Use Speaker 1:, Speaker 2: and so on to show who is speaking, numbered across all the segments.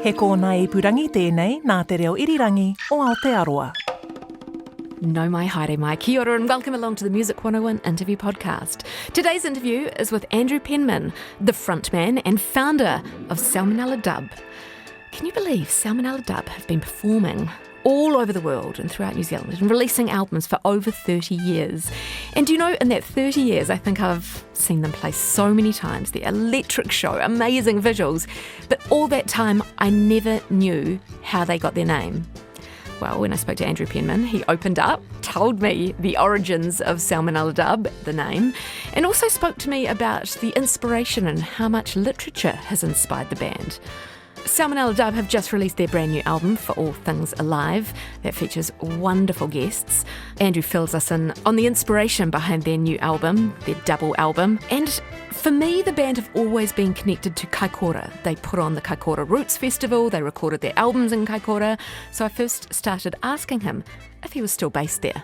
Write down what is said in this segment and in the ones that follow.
Speaker 1: He kōna I purangi tēnei nā te reo irirangi o Aotearoa.
Speaker 2: No mai, haere mai, kia ora and welcome along to the Music 101 interview podcast. Today's interview is with Andrew Penman, the frontman and founder of Salmonella Dub. Can you believe Salmonella Dub have been performing all over the world and throughout New Zealand and releasing albums for over 30 years? And do you know, in that 30 years, I think I've seen them play so many times. The electric show, amazing visuals. But all that time, I never knew how they got their name. Well, when I spoke to Andrew Penman, he opened up, told me the origins of Salmonella Dub, the name, and also spoke to me about the inspiration and how much literature has inspired the band. Salmonella Dub have just released their brand new album, For All Things Alive, that features wonderful guests. Andrew fills us in on the inspiration behind their new album, their double album. And for me, the band have always been connected to Kaikoura. They put on the Kaikoura Roots Festival, they recorded their albums in Kaikoura. So I first started asking him if he was still based there.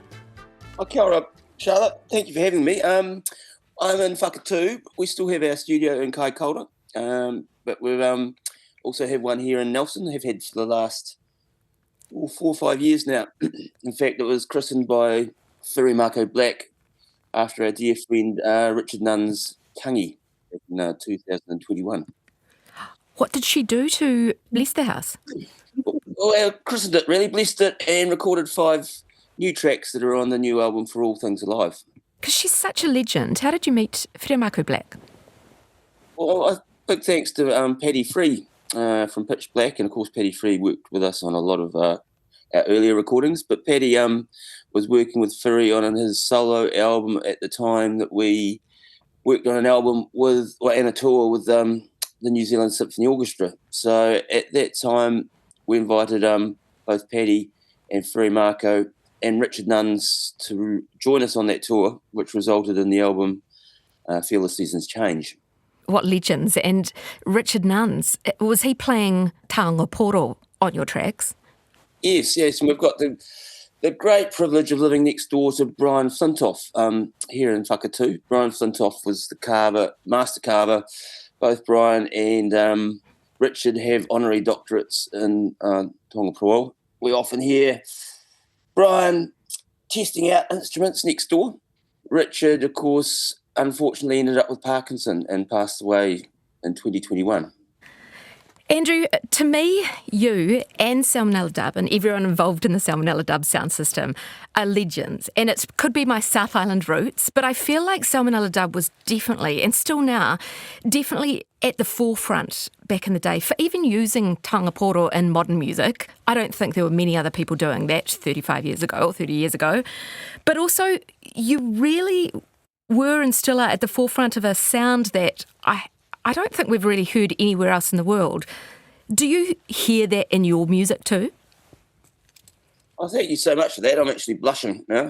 Speaker 3: Kia ora, Charlotte. Thank you for having me. I'm in Whakatu. We still have our studio in Kaikoura, but we've also have one here in Nelson. Have had for the last 4 or 5 years now. In fact, it was christened by Whiri Black after our dear friend Richard Nunn's tangi in 2021.
Speaker 2: What did she do to bless the house?
Speaker 3: Well, christened it, really, blessed it, and recorded 5 new tracks that are on the new album For All Things Alive.
Speaker 2: Because she's such a legend. How did you meet Whiri Black?
Speaker 3: Well, big thanks to Paddy Free. From Pitch Black, and of course Paddy Free worked with us on a lot of our earlier recordings, but Paddy was working with Whiri on his solo album at the time that we worked on an album and a tour with the New Zealand Symphony Orchestra. So at that time we invited both Paddy and Whiri and Richard Nuns to join us on that tour, which resulted in the album Feel the Seasons Change.
Speaker 2: What legends. And Richard Nuns, was he playing taonga poro on your tracks?
Speaker 3: Yes. And we've got the great privilege of living next door to Brian Flintoff here in Whakatu. Brian Flintoff was the master carver. Both Brian and Richard have honorary doctorates in taonga poro. We often hear Brian testing out instruments next door. Richard, of course, unfortunately ended up with Parkinson and passed away in 2021.
Speaker 2: Andrew, to me, you and Salmonella Dub and everyone involved in the Salmonella Dub sound system are legends. And it could be my South Island roots, but I feel like Salmonella Dub was definitely, and still now, definitely at the forefront back in the day for even using taonga poro in modern music. I don't think there were many other people doing that 35 years ago or 30 years ago. But also, you really were and still are at the forefront of a sound that I don't think we've really heard anywhere else in the world. Do you hear that in your music too?
Speaker 3: Oh, thank you so much for that. I'm actually blushing now.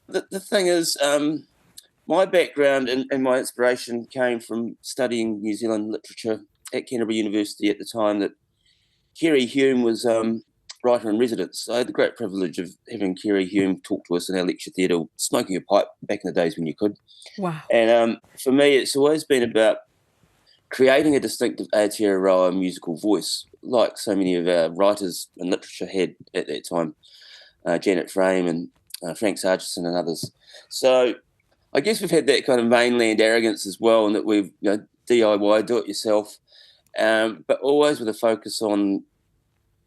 Speaker 3: The thing is, my background and my inspiration came from studying New Zealand literature at Canterbury University at the time that Keri Hulme was writer in residence. So I had the great privilege of having Keri Hulme talk to us in our lecture theatre, smoking a pipe back in the days when you could.
Speaker 2: Wow.
Speaker 3: And for me, it's always been about creating a distinctive Aotearoa musical voice, like so many of our writers in literature had at that time, Janet Frame and Frank Sargison and others. So I guess we've had that kind of mainland arrogance as well, and that we've DIY, do it yourself, but always with a focus on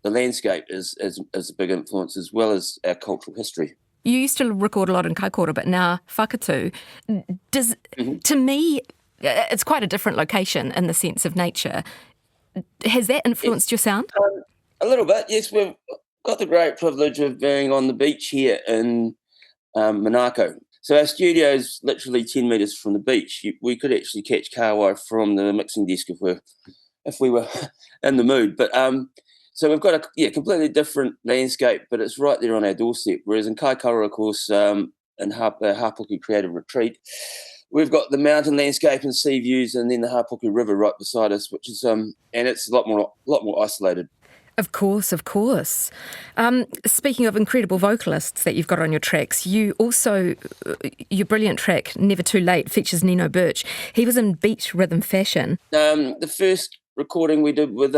Speaker 3: the landscape as a big influence, as well as our cultural history.
Speaker 2: You used to record a lot in Kaikoura, but now Whakatu. To me, it's quite a different location in the sense of nature. Has that influenced your sound?
Speaker 3: A little bit, yes. We've got the great privilege of being on the beach here in Manako. So our studio is literally 10 metres from the beach. We could actually catch kahawai from the mixing desk if we were in the mood. But so we've got a completely different landscape, but it's right there on our doorstep. Whereas in Kaikoura, of course, in Hapuku Creative Retreat, we've got the mountain landscape and sea views, and then the Hapuku River right beside us, which is and it's a lot more isolated.
Speaker 2: Of course. Speaking of incredible vocalists that you've got on your tracks, you also, your brilliant track, Never Too Late, features Nino Birch. He was in beat rhythm fashion.
Speaker 3: The first recording we did with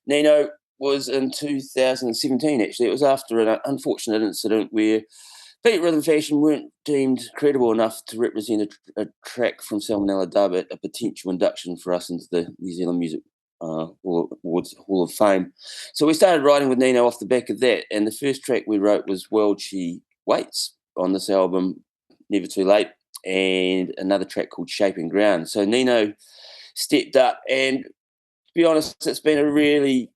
Speaker 3: Nino was in 2017, actually. It was after an unfortunate incident where Beat Rhythm Fashion weren't deemed credible enough to represent a track from Salmonella Dub at a potential induction for us into the New Zealand Music Awards Hall of Fame. So we started writing with Nino off the back of that, and the first track we wrote was World She Waits on this album, Never Too Late, and another track called Shaping Ground. So Nino stepped up, and to be honest, it's been a really,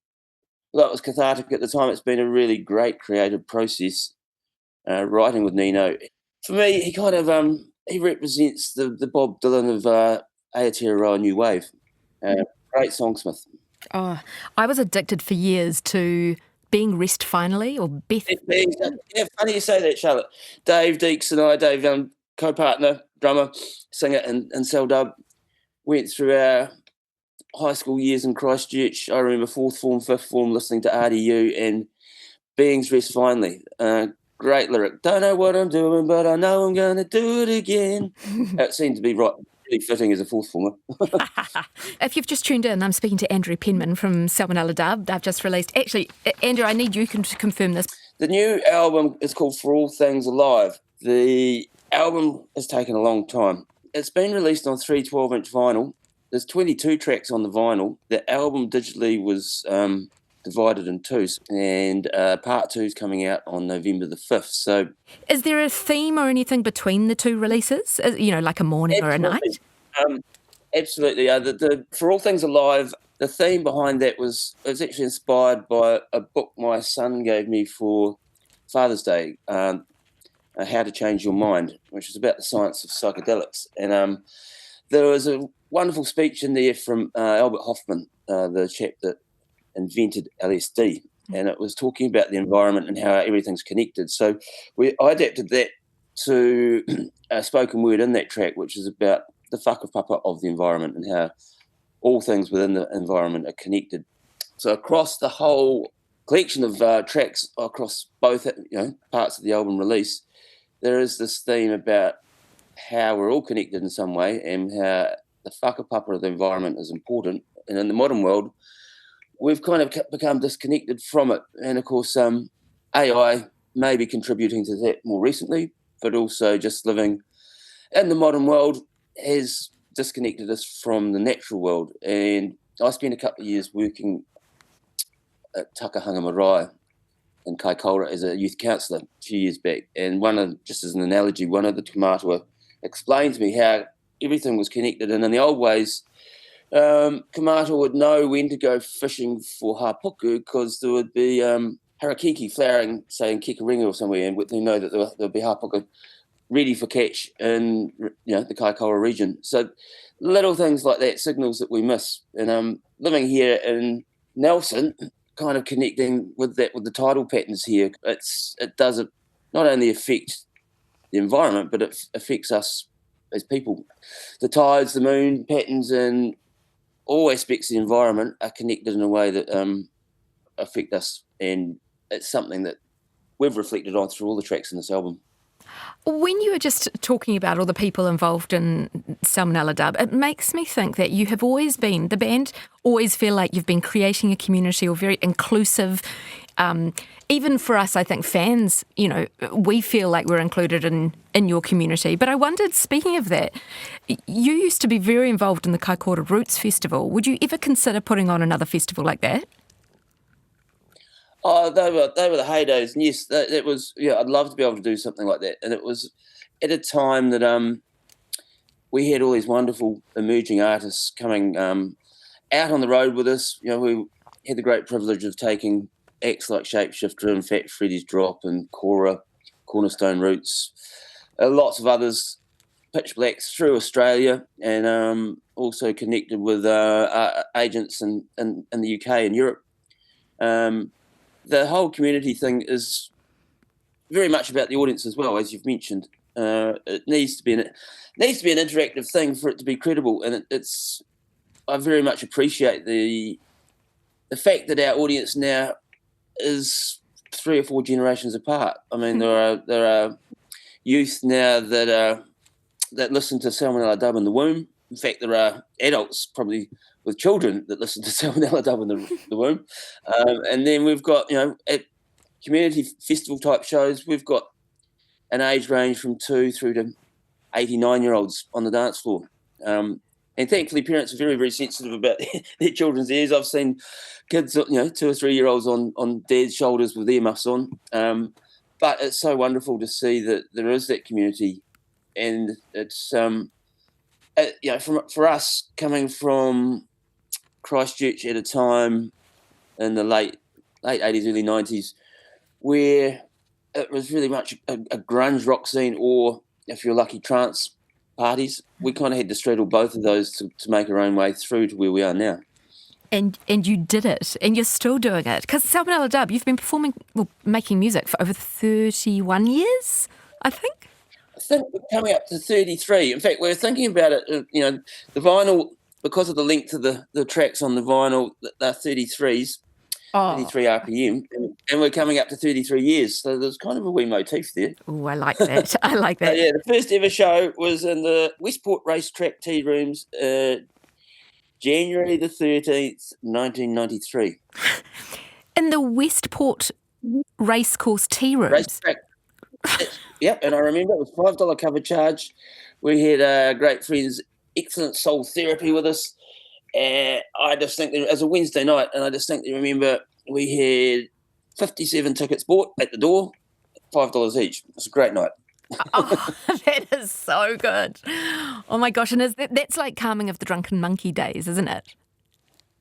Speaker 3: well, it was cathartic at the time, it's been a really great creative process writing with Nino. For me, he kind of he represents the Bob Dylan of Aotearoa New Wave. Great songsmith.
Speaker 2: Oh, I was addicted for years to Being Rest Finally, or Beth.
Speaker 3: Yeah, funny you say that, Charlotte. Dave Deeks and I, Dave, co-partner, drummer, singer in Cell Dub, went through our high school years in Christchurch. I remember 4th form, 5th form, listening to RDU and Being's Rest Finally. Great lyric. Don't know what I'm doing, but I know I'm going to do it again. It seemed to be really fitting as a 4th former.
Speaker 2: If you've just tuned in, I'm speaking to Andrew Penman from Salmonella Dub. They've just released... Actually, Andrew, I need you to confirm this.
Speaker 3: The new album is called For All Things Alive. The album has taken a long time. It's been released on 3 12-inch vinyl. There's 22 tracks on the vinyl. The album digitally was divided in 2, and part 2 is coming out on November the 5th. So,
Speaker 2: is there a theme or anything between the 2 releases? Like a morning or a night?
Speaker 3: Absolutely. The For All Things Alive, the theme behind that was actually inspired by a book my son gave me for Father's Day, How to Change Your Mind, which is about the science of psychedelics. And there was a wonderful speech in there from Albert Hoffman, the chap that invented LSD, and it was talking about the environment and how everything's connected. So I adapted that to a spoken word in that track, which is about the whakapapa of the environment and how all things within the environment are connected. So across the whole collection of tracks, across both parts of the album release, there is this theme about how we're all connected in some way and how the whakapapa of the environment is important. And in the modern world, we've kind of become disconnected from it. And of course, AI may be contributing to that more recently, but also just living in the modern world has disconnected us from the natural world. And I spent a couple of years working at Takahanga Marae in Kaikoura as a youth counsellor a few years back. And just as an analogy, one of the Kamatawa explained to me how everything was connected. And in the old ways, Kamatawa would know when to go fishing for hapuku because there would be harakiki flowering, say, in Kikaringa or somewhere, and they know that there would be hapuku ready for catch in the Kaikoura region. So little things like that, signals that we miss. And living here in Nelson, kind of connecting with that, with the tidal patterns here, it does not only affect the environment, but it affects us as people. The tides, the moon patterns, and all aspects of the environment are connected in a way that affect us, and it's something that we've reflected on through all the tracks in this album.
Speaker 2: When you were just talking about all the people involved in Salmonella Dub, it makes me think that you have always been, the band always feel like you've been creating a community, or very inclusive. Even for us, I think fans, we feel like we're included in your community. But I wondered, speaking of that, you used to be very involved in the Kaikoura Roots Festival. Would you ever consider putting on another festival like that?
Speaker 3: Oh, they were the heydays. And yes, that was, I'd love to be able to do something like that. And it was at a time that we had all these wonderful emerging artists coming out on the road with us. We had the great privilege of taking acts like Shapeshifter and Fat Freddy's Drop and Cora, Cornerstone Roots, lots of others, Pitch Blacks through Australia, and also connected with agents in the UK and Europe. The whole community thing is very much about the audience as well, as you've mentioned. It needs to be an interactive thing for it to be credible, and I very much appreciate the fact that our audience now is 3 or 4 generations apart. I mean, there are youth now that listen to Salmonella Dub in the womb. In fact, there are adults, probably with children that listen to Salmonella Dub in the womb. And then we've got, at community festival type shows, we've got an age range from 2 through to 89-year-olds on the dance floor. And thankfully, parents are very, very sensitive about their children's ears. I've seen kids, 2 or 3-year-olds on dad's shoulders with earmuffs on. But it's so wonderful to see that there is that community, and it's for us coming from Christchurch at a time in the late 80s, early 90s, where it was really much a grunge rock scene, or if you're lucky, trance parties. We kind of had to straddle both of those to make our own way through to where we are now.
Speaker 2: And you did it, and you're still doing it. Because Salmonella Dub, you've been making music for over 31 years, I think?
Speaker 3: I think we're coming up to 33. In fact, we're thinking about it, the vinyl, because of the length of the tracks on the vinyl, they're 33s, 33 RPM, and we're coming up to 33 years. So there's kind of a wee motif there.
Speaker 2: Oh, I like that. I like that.
Speaker 3: Yeah, the first ever show was in the Westport Racetrack Tea Rooms, January the 13th, 1993.
Speaker 2: In the Westport Racecourse Tea Rooms?
Speaker 3: Racetrack. Yep, and I remember it was $5 cover charge. We had great friends, excellent soul therapy with us. And I distinctly, it was a Wednesday night, and I distinctly remember we had 57 tickets bought at the door, $5 each. It was a great night.
Speaker 2: Oh, that is so good. Oh my gosh, and that's like Calming of the Drunken Monkey days, isn't it?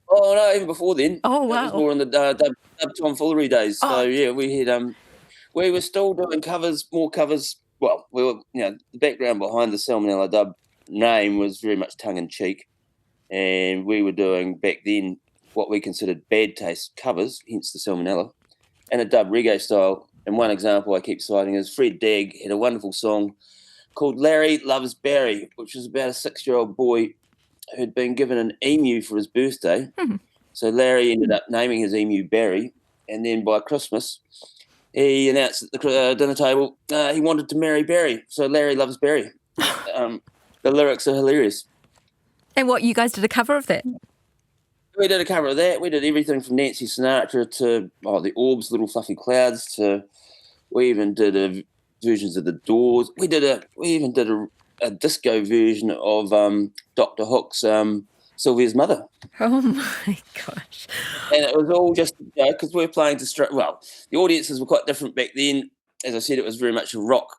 Speaker 3: Oh no, even before then.
Speaker 2: Oh wow.
Speaker 3: It was more in the dub tomfoolery days. So yeah, we had we were still doing covers, more covers. Well, we were, the background behind the Salmonella Dub name was very much tongue in cheek, and we were doing back then what we considered bad taste covers, hence the Salmonella, and a dub reggae style. And one example I keep citing is Fred Dagg had a wonderful song called Larry Loves Barry, which was about a 6-year-old boy who'd been given an emu for his birthday. Mm-hmm. So Larry ended up naming his emu Barry, and then by Christmas he announced at the dinner table he wanted to marry Barry. So Larry Loves Barry. The lyrics are hilarious.
Speaker 2: And what, you guys did a cover of that?
Speaker 3: We did a cover of that. We did everything from Nancy Sinatra to the Orbs, Little Fluffy Clouds, to we even did versions of the Doors. We even did a disco version of Dr. Hook's Sylvia's Mother.
Speaker 2: Oh my gosh!
Speaker 3: And it was all just because we were playing to the audiences were quite different back then. As I said, it was very much a rock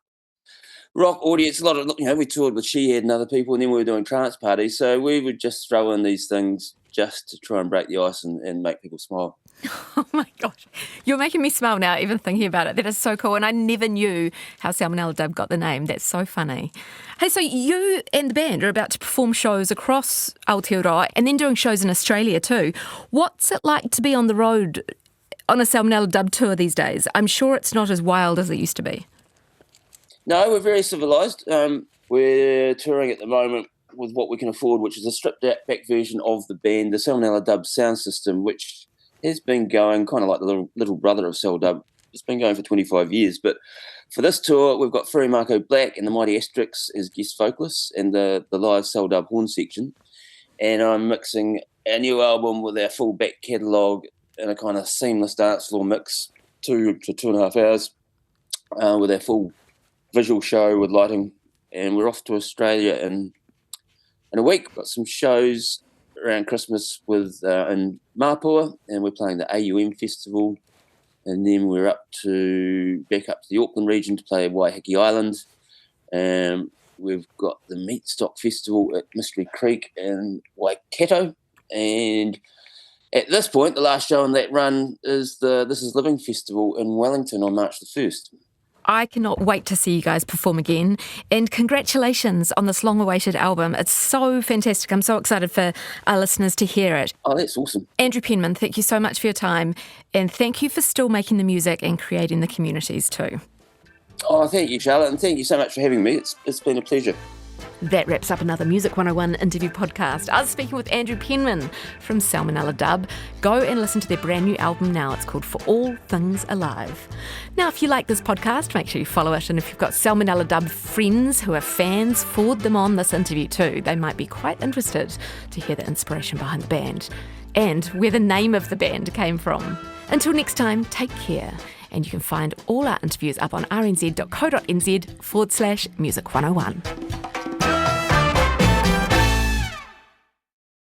Speaker 3: audience. A lot of we toured with Shehead and other people, and then we were doing trance parties. So we would just throw in these things just to try and break the ice and make people smile.
Speaker 2: Oh my gosh. You're making me smile now, even thinking about it. That is so cool. And I never knew how Salmonella Dub got the name. That's so funny. Hey, so you and the band are about to perform shows across Aotearoa and then doing shows in Australia too. What's it like to be on the road on a Salmonella Dub tour these days? I'm sure it's not as wild as it used to be.
Speaker 3: No, we're very civilised. We're touring at the moment with what we can afford, which is a stripped-out-back version of the band, the Salmonella Dub sound system, which has been going kind of like the little brother of Sal Dub. It's been going for 25 years. But for this tour, we've got Ferry Marco Black and the Mighty Asterix as guest vocalists and the live Sal Dub horn section. And I'm mixing our new album with our full back catalogue in a kind of seamless dance floor mix, 2 to 2.5 hours, with our full visual show with lighting. And we're off to Australia in a week. Got some shows around Christmas with in Mapua, and we're playing the AUM Festival, and then we're back up to the Auckland region to play Waiheke Island. We've got the Meat Stock Festival at Mystery Creek in Waikato, and at this point, the last show on that run is the This Is Living Festival in Wellington on March the 1st.
Speaker 2: I cannot wait to see you guys perform again. And congratulations on this long-awaited album. It's so fantastic. I'm so excited for our listeners to hear it.
Speaker 3: Oh, that's awesome.
Speaker 2: Andrew Penman, thank you so much for your time. And thank you for still making the music and creating the communities too.
Speaker 3: Oh, thank you, Charlotte. And thank you so much for having me. It's been a pleasure.
Speaker 2: That wraps up another Music 101 interview podcast. I was speaking with Andrew Penman from Salmonella Dub. Go and listen to their brand new album now. It's called For All Things Alive. Now, if you like this podcast, make sure you follow it. And if you've got Salmonella Dub friends who are fans, forward them on this interview too. They might be quite interested to hear the inspiration behind the band and where the name of the band came from. Until next time, take care. And you can find all our interviews up on rnz.co.nz/Music 101.